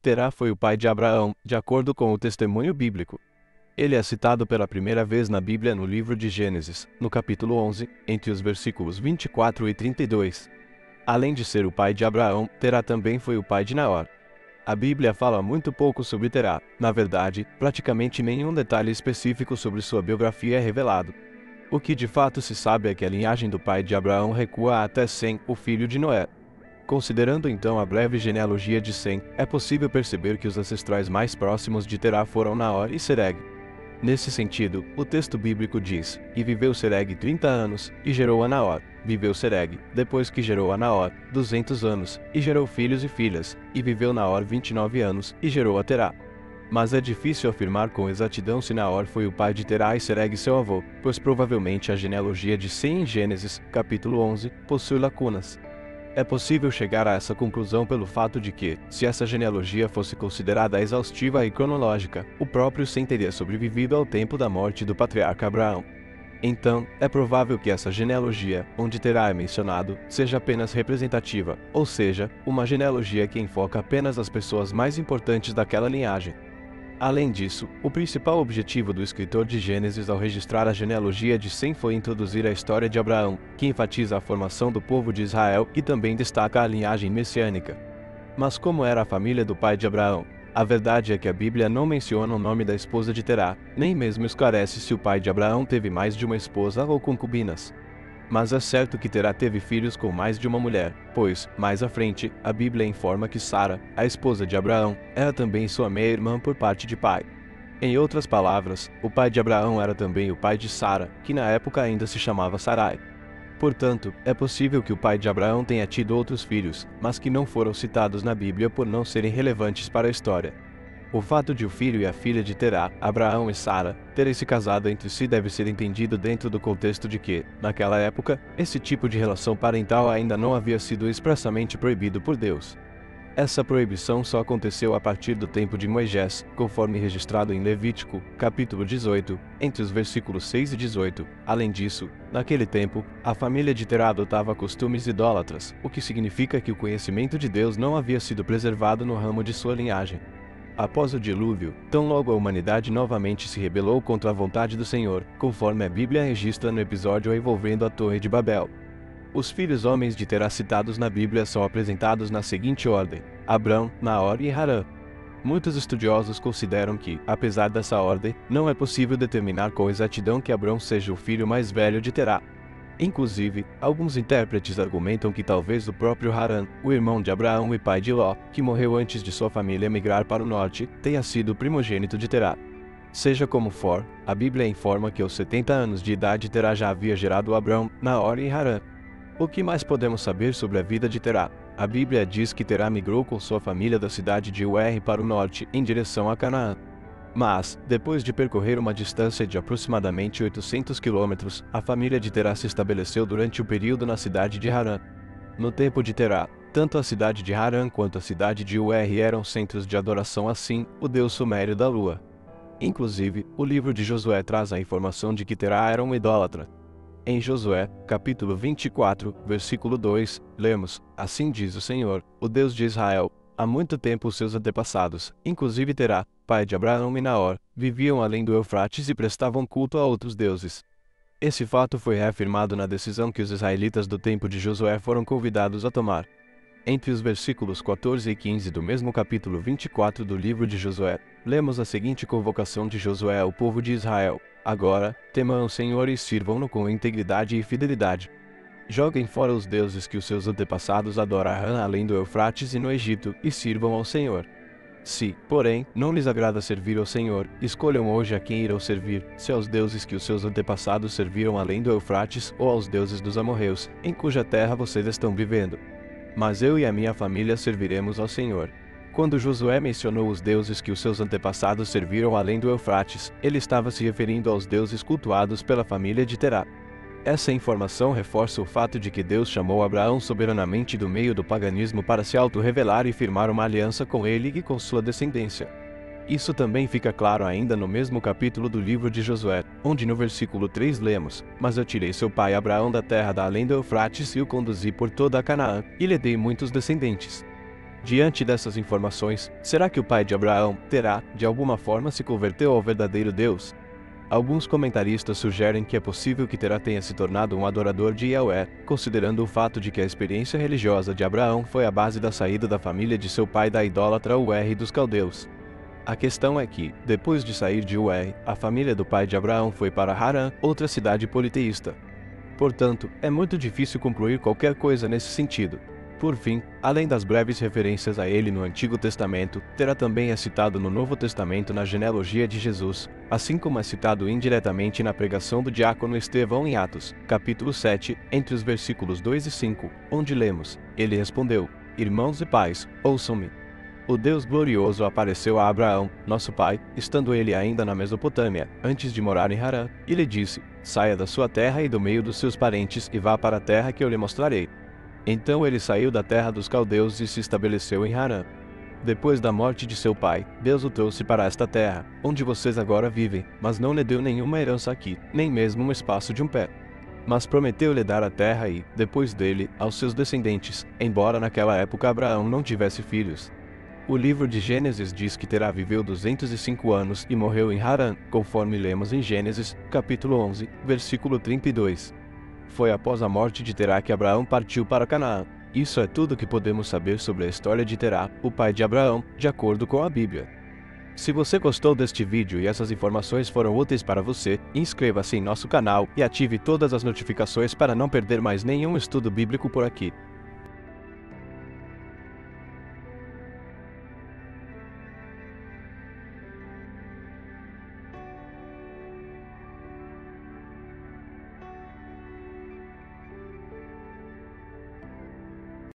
Terá foi o pai de Abraão, de acordo com o testemunho bíblico. Ele é citado pela primeira vez na Bíblia no livro de Gênesis, no capítulo 11, entre os versículos 24 e 32. Além de ser o pai de Abraão, Terá também foi o pai de Naor. A Bíblia fala muito pouco sobre Terá. Na verdade, praticamente nenhum detalhe específico sobre sua biografia é revelado. O que de fato se sabe é que a linhagem do pai de Abraão recua até Sem, o filho de Noé. Considerando então a breve genealogia de Sem, é possível perceber que os ancestrais mais próximos de Terá foram Naor e Sereg. Nesse sentido, o texto bíblico diz: "E viveu Sereg 30 anos, e gerou a Naor. Viveu Sereg, depois que gerou a Naor, 200 anos, e gerou filhos e filhas. E viveu Naor 29 anos, e gerou a Terá." Mas é difícil afirmar com exatidão se Naor foi o pai de Terá e Sereg seu avô, pois provavelmente a genealogia de Sem em Gênesis, capítulo 11, possui lacunas. É possível chegar a essa conclusão pelo fato de que, se essa genealogia fosse considerada exaustiva e cronológica, o próprio Sem teria sobrevivido ao tempo da morte do patriarca Abraão. Então, é provável que essa genealogia, onde Terá é mencionado, seja apenas representativa, ou seja, uma genealogia que enfoca apenas as pessoas mais importantes daquela linhagem. Além disso, o principal objetivo do escritor de Gênesis ao registrar a genealogia de Sem foi introduzir a história de Abraão, que enfatiza a formação do povo de Israel e também destaca a linhagem messiânica. Mas como era a família do pai de Abraão? A verdade é que a Bíblia não menciona o nome da esposa de Terá, nem mesmo esclarece se o pai de Abraão teve mais de uma esposa ou concubinas. Mas é certo que Terá teve filhos com mais de uma mulher, pois, mais à frente, a Bíblia informa que Sara, a esposa de Abraão, era também sua meia-irmã por parte de pai. Em outras palavras, o pai de Abraão era também o pai de Sara, que na época ainda se chamava Sarai. Portanto, é possível que o pai de Abraão tenha tido outros filhos, mas que não foram citados na Bíblia por não serem relevantes para a história. O fato de o filho e a filha de Terá, Abraão e Sara, terem se casado entre si deve ser entendido dentro do contexto de que, naquela época, esse tipo de relação parental ainda não havia sido expressamente proibido por Deus. Essa proibição só aconteceu a partir do tempo de Moisés, conforme registrado em Levítico, capítulo 18, entre os versículos 6 e 18. Além disso, naquele tempo, a família de Terá adotava costumes idólatras, o que significa que o conhecimento de Deus não havia sido preservado no ramo de sua linhagem. Após o dilúvio, tão logo a humanidade novamente se rebelou contra a vontade do Senhor, conforme a Bíblia registra no episódio envolvendo a Torre de Babel. Os filhos homens de Terá citados na Bíblia são apresentados na seguinte ordem: Abrão, Naor e Harã. Muitos estudiosos consideram que, apesar dessa ordem, não é possível determinar com exatidão que Abrão seja o filho mais velho de Terá. Inclusive, alguns intérpretes argumentam que talvez o próprio Harã, o irmão de Abraão e pai de Ló, que morreu antes de sua família emigrar para o norte, tenha sido o primogênito de Terá. Seja como for, a Bíblia informa que aos 70 anos de idade Terá já havia gerado Abrão, Naor e Harã. O que mais podemos saber sobre a vida de Terá? A Bíblia diz que Terá migrou com sua família da cidade de Ur para o norte, em direção a Canaã. Mas, depois de percorrer uma distância de aproximadamente 800 quilômetros, a família de Terá se estabeleceu durante o período na cidade de Harã. No tempo de Terá, tanto a cidade de Harã quanto a cidade de Ur eram centros de adoração a Sin, o deus sumério da lua. Inclusive, o livro de Josué traz a informação de que Terá era um idólatra. Em Josué, capítulo 24, versículo 2, lemos: "Assim diz o Senhor, o Deus de Israel, há muito tempo os seus antepassados, inclusive Terá, pai de Abraão e Naor, viviam além do Eufrates e prestavam culto a outros deuses." Esse fato foi reafirmado na decisão que os israelitas do tempo de Josué foram convidados a tomar. Entre os versículos 14 e 15 do mesmo capítulo 24 do livro de Josué, lemos a seguinte convocação de Josué ao povo de Israel: "Agora, temam o Senhor e sirvam-no com integridade e fidelidade. Joguem fora os deuses que os seus antepassados adoraram além do Eufrates e no Egito, e sirvam ao Senhor. Se, porém, não lhes agrada servir ao Senhor, escolham hoje a quem irão servir, se aos deuses que os seus antepassados serviram além do Eufrates, ou aos deuses dos amorreus, em cuja terra vocês estão vivendo. Mas eu e a minha família serviremos ao Senhor." Quando Josué mencionou os deuses que os seus antepassados serviram além do Eufrates, ele estava se referindo aos deuses cultuados pela família de Terá. Essa informação reforça o fato de que Deus chamou Abraão soberanamente do meio do paganismo para se auto-revelar e firmar uma aliança com ele e com sua descendência. Isso também fica claro ainda no mesmo capítulo do livro de Josué, onde no versículo 3 lemos: "Mas eu tirei seu pai Abraão da terra da além do Eufrates e o conduzi por toda a Canaã, e lhe dei muitos descendentes." Diante dessas informações, será que o pai de Abraão, Terá, de alguma forma se converteu ao verdadeiro Deus? Alguns comentaristas sugerem que é possível que Terá tenha se tornado um adorador de Yahweh, considerando o fato de que a experiência religiosa de Abraão foi a base da saída da família de seu pai da idólatra Ur dos caldeus. A questão é que, depois de sair de Ur, a família do pai de Abraão foi para Harã, outra cidade politeísta. Portanto, é muito difícil concluir qualquer coisa nesse sentido. Por fim, além das breves referências a ele no Antigo Testamento, Terá também é citado no Novo Testamento na genealogia de Jesus, assim como é citado indiretamente na pregação do diácono Estevão em Atos, capítulo 7, entre os versículos 2 e 5, onde lemos: Ele respondeu: Irmãos e pais, ouçam-me. O Deus glorioso apareceu a Abraão, nosso pai, estando ele ainda na Mesopotâmia, antes de morar em Harã, e lhe disse: Saia da sua terra e do meio dos seus parentes e vá para a terra que eu lhe mostrarei. Então ele saiu da terra dos caldeus e se estabeleceu em Harã. Depois da morte de seu pai, Deus o trouxe para esta terra, onde vocês agora vivem, mas não lhe deu nenhuma herança aqui, nem mesmo um espaço de um pé. Mas prometeu-lhe dar a terra e, depois dele, aos seus descendentes, embora naquela época Abraão não tivesse filhos. O livro de Gênesis diz que Terá viveu 205 anos e morreu em Harã, conforme lemos em Gênesis, capítulo 11, versículo 32. Foi após a morte de Terá que Abraão partiu para Canaã. Isso é tudo que podemos saber sobre a história de Terá, o pai de Abraão, de acordo com a Bíblia. Se você gostou deste vídeo e essas informações foram úteis para você, inscreva-se em nosso canal e ative todas as notificações para não perder mais nenhum estudo bíblico por aqui.